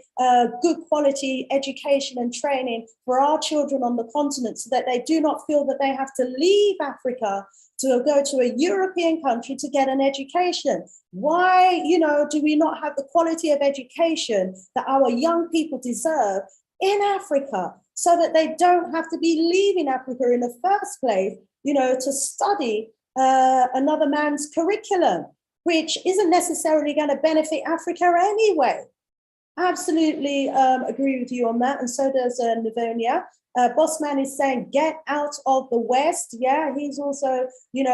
good quality education and training for our children on the continent, so that they do not feel that they have to leave Africa to go to a European country to get an education? Why, do we not have the quality of education that our young people deserve in Africa, so that they don't have to be leaving Africa in the first place, to study another man's curriculum, which isn't necessarily going to benefit Africa anyway? Absolutely agree with you on that. And so does Nivonia. Bossman is saying, get out of the West. Yeah, he's also,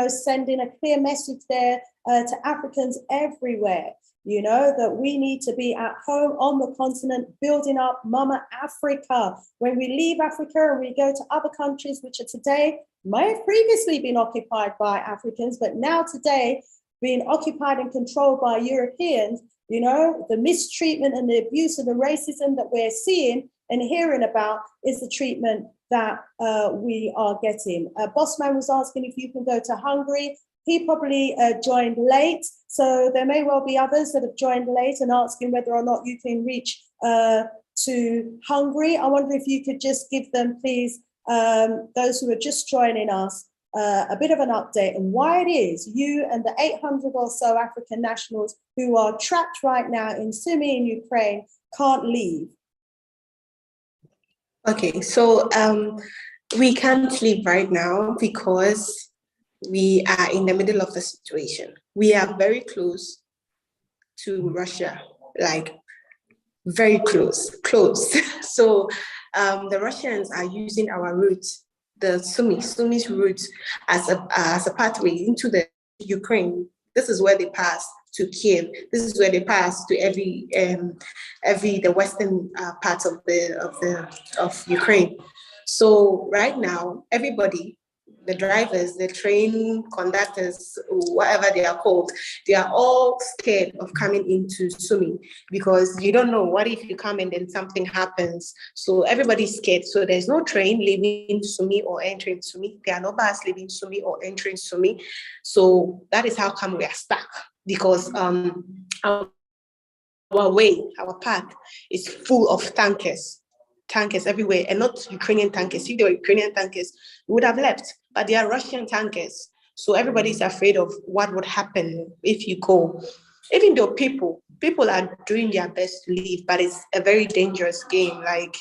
sending a clear message there to Africans everywhere. that we need to be at home on the continent, building up Mama Africa. When we leave Africa and we go to other countries, which are today, may have previously been occupied by Africans, but now today being occupied and controlled by Europeans, the mistreatment and the abuse and the racism that we're seeing and hearing about is the treatment that we are getting. Bossman was asking if you can go to Hungary. He probably joined late, so there may well be others that have joined late and asking whether or not you can reach to Hungary. I wonder if you could just give them, please, those who are just joining us, a bit of an update on why it is you and the 800 or so African nationals who are trapped right now in Sumy in Ukraine can't leave. Okay, so we can't leave right now because we are in the middle of the situation. We are very close to Russia, like very close. So the Russians are using our route, the Sumy's route, as a pathway into the Ukraine. This is where they pass to Kiev. This is where they pass to the western part of Ukraine. So right now, everybody, the drivers, the train conductors, whatever they are called, they are all scared of coming into Sumy because you don't know what if you come and then something happens. So everybody's scared. So there's no train leaving Sumy or entering Sumy. There are no bus leaving Sumy or entering Sumy. So that is how come we are stuck because our path is full of tankers everywhere, and not Ukrainian tankers. If they were Ukrainian tankers, we would have left, but they are Russian tankers. So everybody's afraid of what would happen if you go. Even though people are doing their best to leave, but it's a very dangerous game. Like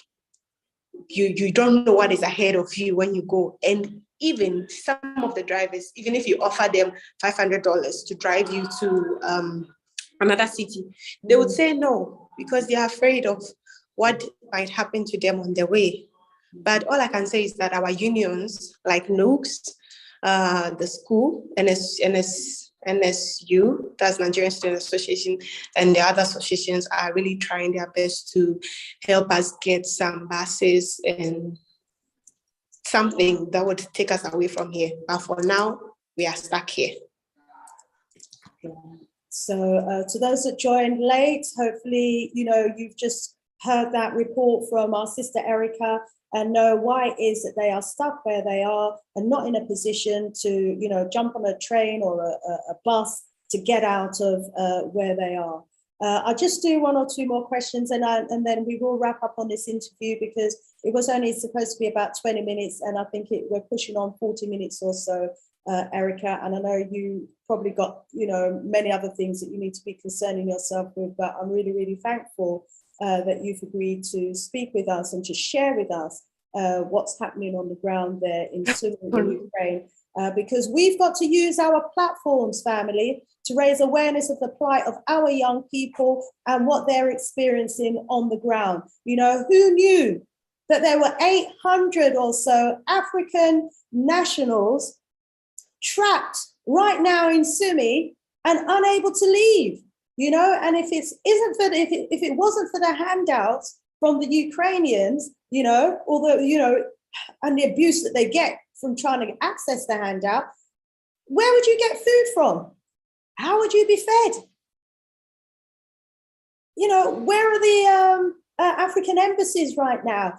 you don't know what is ahead of you when you go. And even some of the drivers, even if you offer them $500 to drive you to another city, they would say no because they are afraid of what might happen to them on their way. But all I can say is that our unions, like NUCS, the school, NSU, that's Nigerian Student Association, and the other associations are really trying their best to help us get some buses and something that would take us away from here. But for now, we are stuck here. So to those that joined late, hopefully, you've just heard that report from our sister Erica and know why it is that they are stuck where they are and not in a position to, jump on a train or a bus to get out of where they are. I'll just do one or two more questions and then we will wrap up on this interview because it was only supposed to be about 20 minutes and I think we're pushing on 40 minutes or so, Erica, and I know you probably got, many other things that you need to be concerning yourself with, but I'm really, really thankful that you've agreed to speak with us and to share with us what's happening on the ground there in Sumy, Ukraine, because we've got to use our platforms, family, to raise awareness of the plight of our young people and what they're experiencing on the ground. Who knew that there were 800 or so African nationals trapped right now in Sumy and unable to leave? And if it wasn't for the handouts from the Ukrainians, although, and the abuse that they get from trying to access the handout, where would you get food from? How would you be fed? Where are the African embassies right now?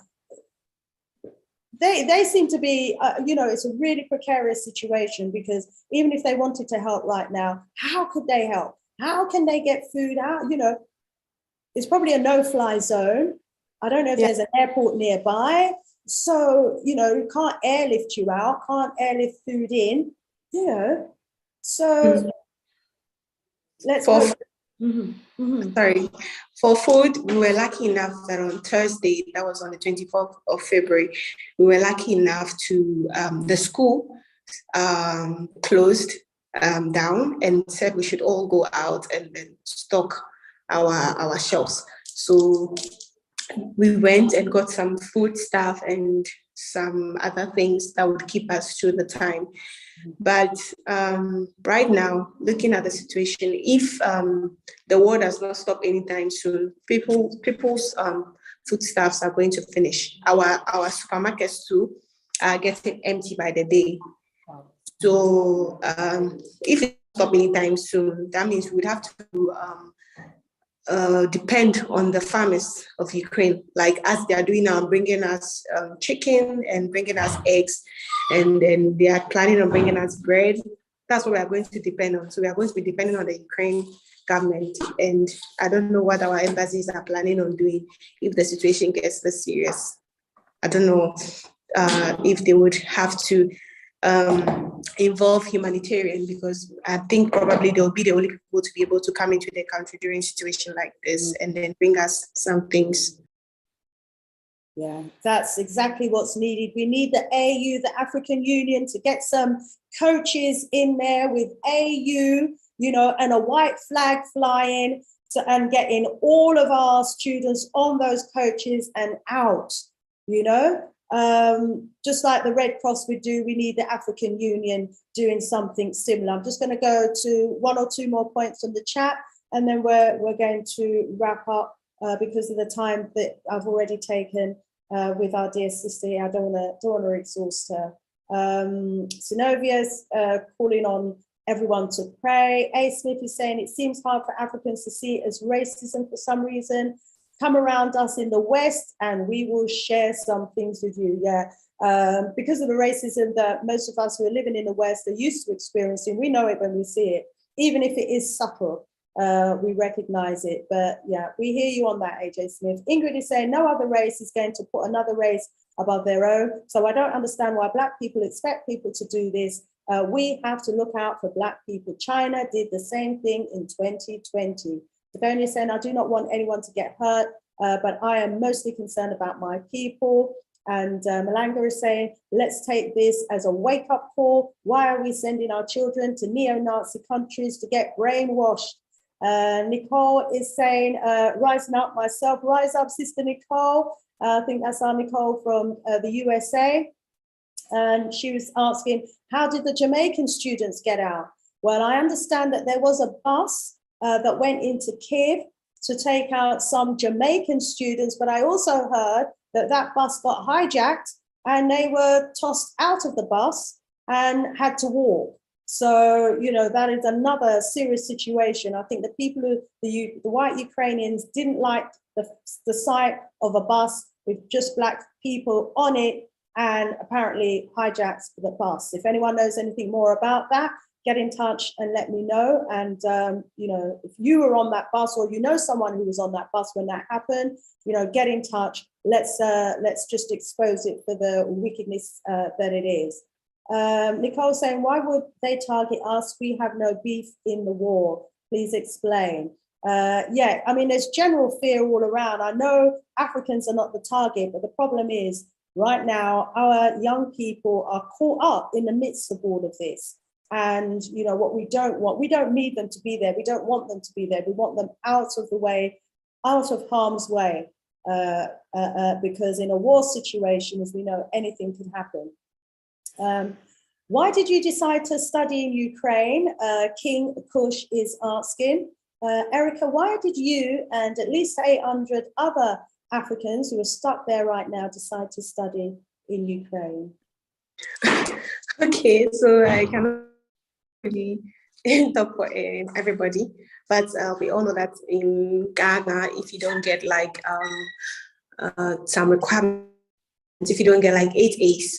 They seem to be, it's a really precarious situation because even if they wanted to help right now, how could they help? How can they get food out? It's probably a no-fly zone. I don't know if there's an airport nearby. So, can't airlift you out, can't airlift food in, So let's go. Sorry. For food, we were lucky enough that on Thursday, that was on the 24th of February, we were lucky enough to, the school closed down and said we should all go out and then stock our shelves. So we went and got some food stuff and some other things that would keep us through the time. But right now, looking at the situation, if the war does not stop anytime soon, people's foodstuffs are going to finish. Our supermarkets too are getting empty by the day. So if it stop anytime soon, that means we'd have to depend on the farmers of Ukraine, like as they are doing now, bringing us chicken and bringing us eggs, and then they are planning on bringing us bread. That's what we are going to depend on. So we are going to be depending on the Ukraine government, and I don't know what our embassies are planning on doing if the situation gets this serious. I don't know if they would have to involve humanitarian, because I think probably they'll be the only people to be able to come into the country during a situation like this and then bring us some things. Yeah, that's exactly what's needed. We need the AU, the African Union, to get some coaches in there with AU, and a white flag flying and getting all of our students on those coaches and out, just like the Red Cross would do. We need the African Union doing something similar. I'm just going to go to one or two more points from the chat, and then we're going to wrap up because of the time that I've already taken with our dear sister here. I don't want to exhaust her. Zenobia's calling on everyone to pray. A. Smith is saying it seems hard for Africans to see it as racism for some reason. Come around us in the West and we will share some things with you. Yeah, because of the racism that most of us who are living in the West are used to experiencing, we know it when we see it, even if it is subtle. We recognize it. But yeah, we hear you on that, AJ Smith. Ingrid is saying no other race is going to put another race above their own. So I don't understand why Black people expect people to do this. We have to look out for Black people. China did the same thing in 2020. Devonia saying, I do not want anyone to get hurt, but I am mostly concerned about my people. And Malanga is saying, let's take this as a wake-up call. Why are we sending our children to neo-Nazi countries to get brainwashed? Nicole is saying, rising up myself. Rise up, Sister Nicole. I think that's our Nicole from the USA. And she was asking, how did the Jamaican students get out? Well, I understand that there was a bus that went into Kiev to take out some Jamaican students, but I also heard that that bus got hijacked and they were tossed out of the bus and had to walk. So, that is another serious situation. I think the people the white Ukrainians didn't like the sight of a bus with just Black people on it and apparently hijacked the bus. If anyone knows anything more about that, get in touch and let me know. And, if you were on that bus or someone who was on that bus when that happened, get in touch. Let's just expose it for the wickedness that it is. Nicole saying, why would they target us? We have no beef in the war. Please explain. There's general fear all around. I know Africans are not the target, but the problem is right now, our young people are caught up in the midst of all of this. And, what we don't need them to be there. We don't want them to be there. We want them out of the way, out of harm's way, because in a war situation, as we know, anything can happen. Why did you decide to study in Ukraine? King Kush is asking. Erica, why did you and at least 800 other Africans who are stuck there right now decide to study in Ukraine? Okay, so I cannot really talk for everybody, but we all know that in Ghana, if you don't get some requirements, if you don't get 8 A's,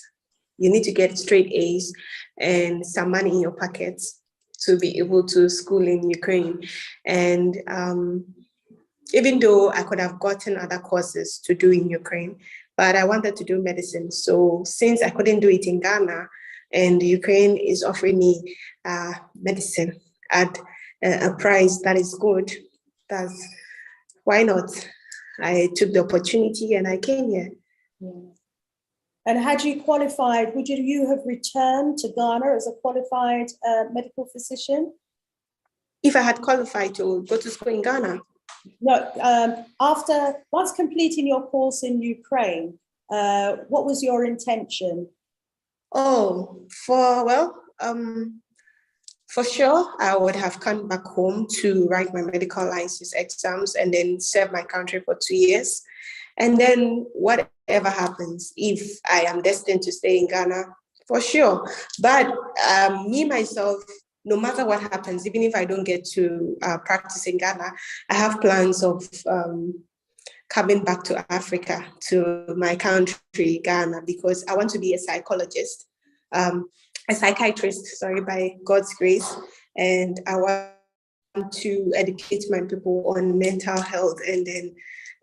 you need to get straight A's and some money in your pockets to be able to school in Ukraine. And even though I could have gotten other courses to do in Ukraine, but I wanted to do medicine. So since I couldn't do it in Ghana, and Ukraine is offering me medicine at a price that is good, why not? I took the opportunity and I came here. Yeah. And had you qualified, would you have returned to Ghana as a qualified medical physician? If I had qualified to go to school in Ghana? No, once completing your course in Ukraine, what was your intention? Oh, For sure, I would have come back home to write my medical license exams and then serve my country for 2 years. And then whatever happens, if I am destined to stay in Ghana, for sure. But me, myself, no matter what happens, even if I don't get to practice in Ghana, I have plans of coming back to Africa, to my country, Ghana, because I want to be a psychologist. A psychiatrist, sorry, by God's grace. And I want to educate my people on mental health and then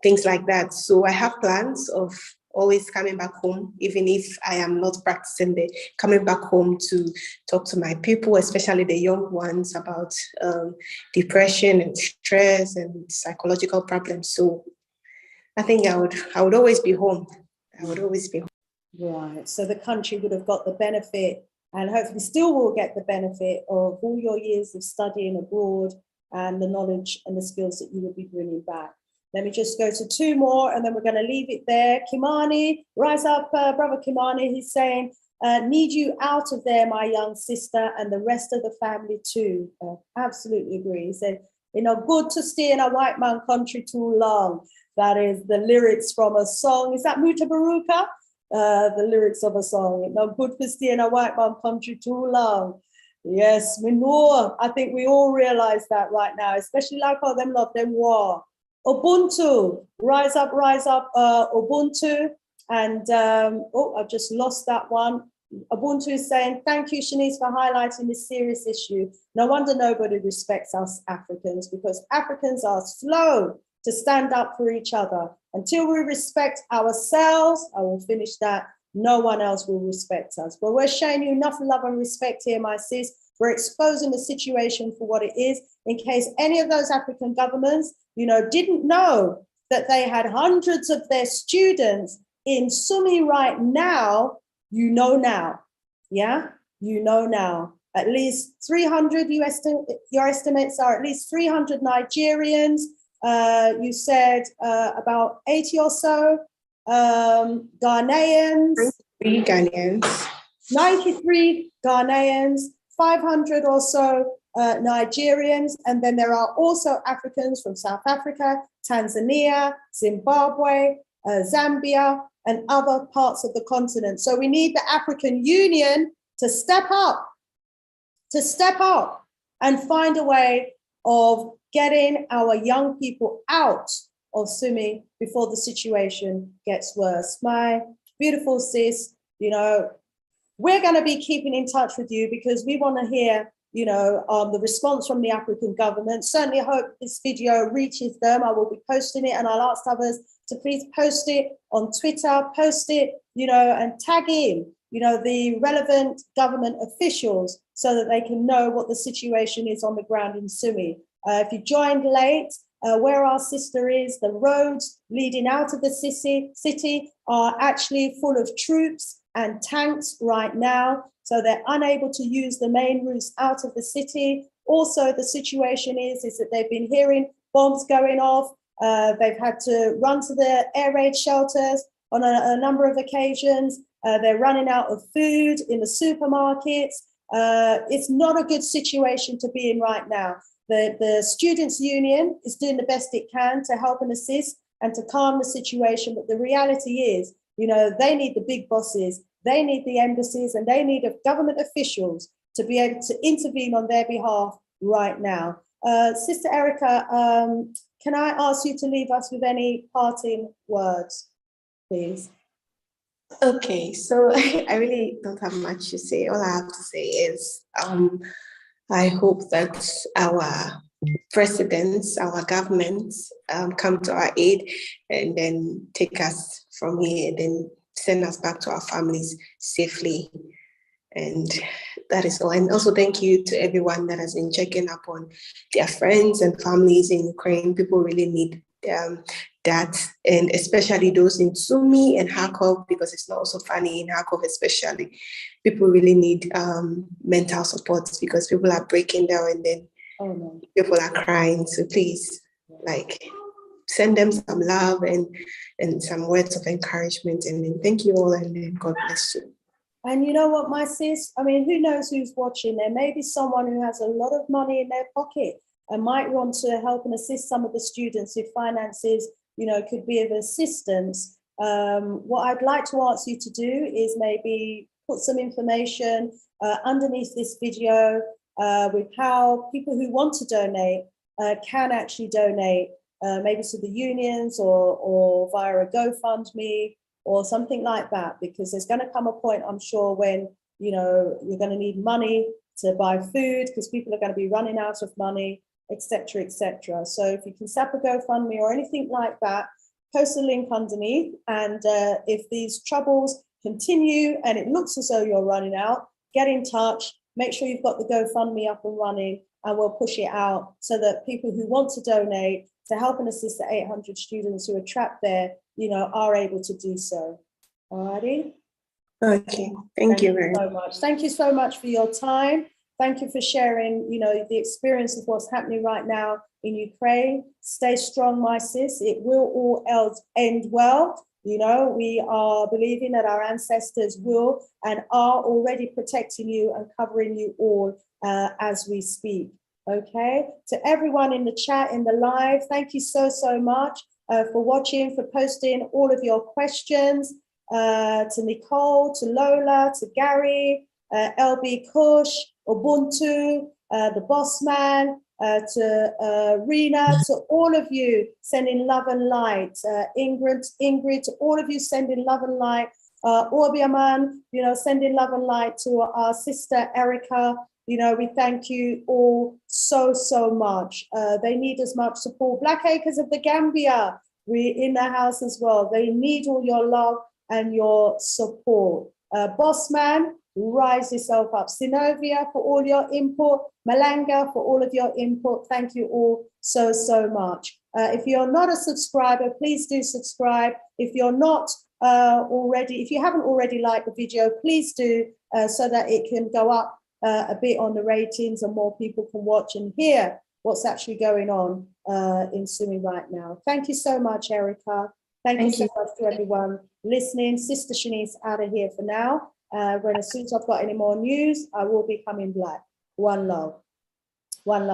things like that. So I have plans of always coming back home, even if I am not practicing there, coming back home to talk to my people, especially the young ones, about depression and stress and psychological problems. So I think I would always be home. I would always be home. Right. So the country would have got the benefit, and hopefully still will get the benefit of all your years of studying abroad and the knowledge and the skills that you will be bringing back. Let me just go to two more and then we're going to leave it there. Kimani, rise up, brother Kimani. He's saying, need you out of there, my young sister, and the rest of the family too. Absolutely agree. He said, good to stay in a white man country too long. That is the lyrics from a song. Is that Muta Baruka? The lyrics of a song. Good to stay in a white man country too long. Yes, we know. I think we all realize that right now, especially like how them love them war. Ubuntu, rise up, Ubuntu. And I've just lost that one. Ubuntu is saying, thank you, Shanice, for highlighting this serious issue. No wonder nobody respects us Africans, because Africans are slow to stand up for each other. Until we respect ourselves, I will finish that, no one else will respect us. But we're showing you enough love and respect here, my sis. We're exposing the situation for what it is, in case any of those African governments, didn't know that they had hundreds of their students in Sumy right now, now. Yeah, now. At least 300, your estimates are at least 300 Nigerians. You said about 80 or so Ghanaians. 93 Ghanaians, 500 or so Nigerians, and then there are also Africans from South Africa, Tanzania, Zimbabwe, Zambia, and other parts of the continent. So we need the African Union to step up and find a way of getting our young people out of Sumy before the situation gets worse. My beautiful sis, we're going to be keeping in touch with you because we want to hear, the response from the African government. Certainly hope this video reaches them. I will be posting it, and I'll ask others to please post it on Twitter, post it, and tag in, the relevant government officials so that they can know what the situation is on the ground in Sumy. If you joined late, where our sister is, the roads leading out of the city are actually full of troops and tanks right now. So they're unable to use the main routes out of the city. Also, the situation is that they've been hearing bombs going off. They've had to run to the air raid shelters on a number of occasions. They're running out of food in the supermarkets. It's not a good situation to be in right now. The Students' Union is doing the best it can to help and assist and to calm the situation. But the reality is, they need the big bosses, they need the embassies, and they need government officials to be able to intervene on their behalf right now. Sister Erica, can I ask you to leave us with any parting words, please? Okay, so I really don't have much to say. All I have to say is I hope that our presidents, our governments come to our aid and then take us from here and then send us back to our families safely. And that is all. And also thank you to everyone that has been checking up on their friends and families in Ukraine. People really need that, and especially those in Sumy and Kharkov, because it's not so funny in Kharkov especially. People really need mental support because people are breaking down and then people are crying. So please, send them some love and some words of encouragement, and then thank you all, and then God bless you. And you know what, my sis? I mean, who knows who's watching? There may be someone who has a lot of money in their pocket and might want to help and assist some of the students if finances, could be of assistance. What I'd like to ask you to do is maybe put some information underneath this video with how people who want to donate can actually donate, maybe to the unions or via a GoFundMe or something like that, because there's going to come a point, I'm sure, when you're going to need money to buy food because people are going to be running out of money, etc., etc. So if you can set up a GoFundMe or anything like that, post a link underneath. And if these troubles continue and it looks as though you're running out, get in touch. Make sure you've got the GoFundMe up and running, and we'll push it out so that people who want to donate to help and assist the 800 students who are trapped there, are able to do so. All righty. Okay, thank you very much. Thank you so much for your time. Thank you for sharing, the experience of what's happening right now in Ukraine. Stay strong, my sis. It will all end well. We are believing that our ancestors will and are already protecting you and covering you all as we speak. Okay. To everyone in the chat, in the live, thank you so, so much for watching, for posting all of your questions. To Nicole, to Lola, to Gary, LB Kush, Ubuntu, the Boss Man, to Rena, to all of you sending love and light. Ingrid, to all of you sending love and light. Orbiaman, sending love and light to our sister Erica. We thank you all so, so much. They need as much support. Black Acres of the Gambia, we're in the house as well. They need all your love and your support. Bossman, rise yourself up. Sinovia, for all your input. Malanga, for all of your input. Thank you all so, so much. If you're not a subscriber, please do subscribe. If you're not if you haven't already liked the video, please do so that it can go up a bit on the ratings and more people can watch and hear what's actually going on in Sumy right now. Thank you so much, Erica. Thank you so much to everyone listening. Sister Shanice out of here for now. When as soon as I've got any more news, I will be coming back. One love. One love.